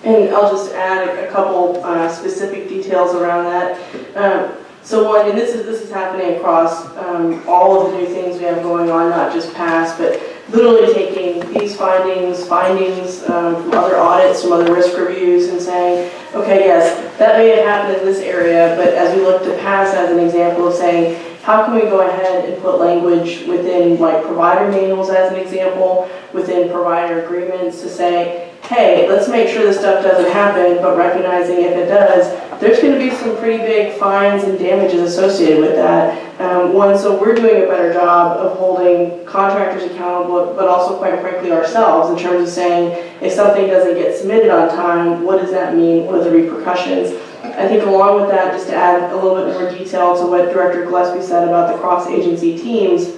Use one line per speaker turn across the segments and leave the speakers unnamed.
And I'll just add a couple specific details around that. So one, and this is happening across all of the new things we have going on, not just past, but literally taking these findings from other audits, from other risk reviews, and saying, okay, yes, that may have happened in this area, but as we look to past as an example of saying, how can we go ahead and put language within like provider manuals as an example, within provider agreements to say, hey, let's make sure this stuff doesn't happen, but recognizing if it does, there's going to be some pretty big fines and damages associated with that. One, so we're doing a better job of holding contractors accountable, but also quite frankly ourselves in terms of saying, if something doesn't get submitted on time, what does that mean? What are the repercussions? I think along with that, just to add a little bit more detail to what Director Gillespie said about the cross-agency teams,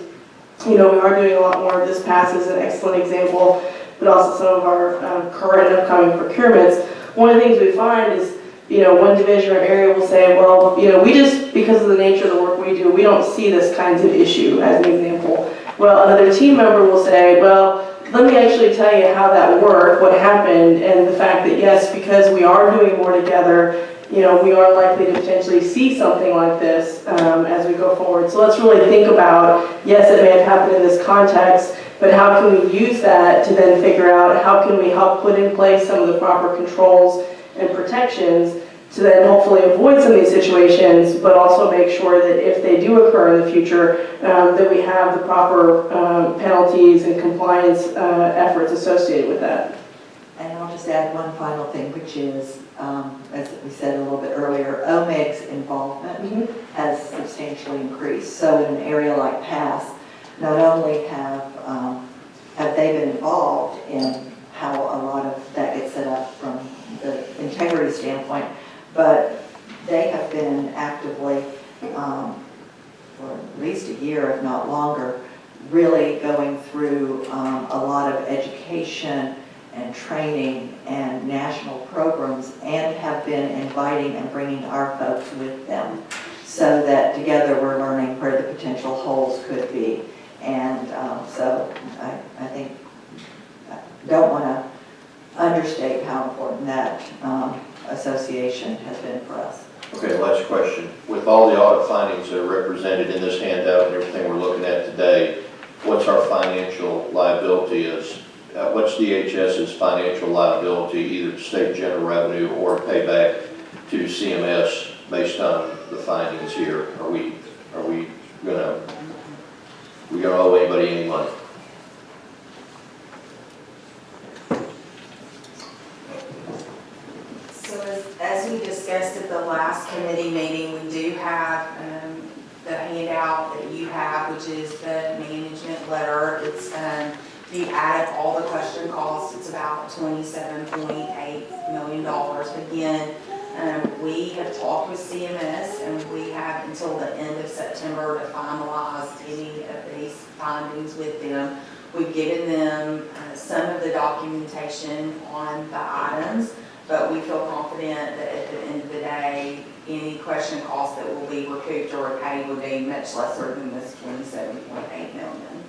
we are doing a lot more of this past as an excellent example, but also some of our current and upcoming procurements. One of the things we find is, one division or area will say, well, we just, because of the nature of the work we do, we don't see this kinds of issue, as an example. Well, another team member will say, well, let me actually tell you how that worked, what happened, and the fact that, yes, because we are doing more together, we are likely to potentially see something like this as we go forward. So let's really think about, yes, it may have happened in this context, but how can we use that to then figure out how can we help put in place some of the proper controls and protections to then hopefully avoid some of these situations, but also make sure that if they do occur in the future, that we have the proper penalties and compliance efforts associated with that.
And I'll just add one final thing, which is, as we said a little bit earlier, OMEG's involvement has substantially increased. So in an area like PASS, not only have they been involved in how a lot of that gets set up from the integrity standpoint, but they have been actively, for at least a year, if not longer, really going through a lot of education and training and national programs, and have been inviting and bringing our folks with them so that together we're learning where the potential holes could be. And so I think I don't want to understate how important that association has been for us.
Okay, last question. With all the audit findings that are represented in this handout and everything we're looking at today, what's our financial liability as what's DHS's financial liability, either to state general revenue or payback to CMS based on the findings here? Are we gonna owe anybody any money?
So as we discussed at the last committee meeting, we do have the handout that you have, which is the management letter. It's you add up all the question costs, it's about $27.8 million. Again, we have talked with CMS, and we have until the end of September to finalize any of these findings with them. We've given them some of the documentation on the items, but we feel confident that at the end of the day, any question costs that will be recouped or repaid will be much lesser than this $27.8 million.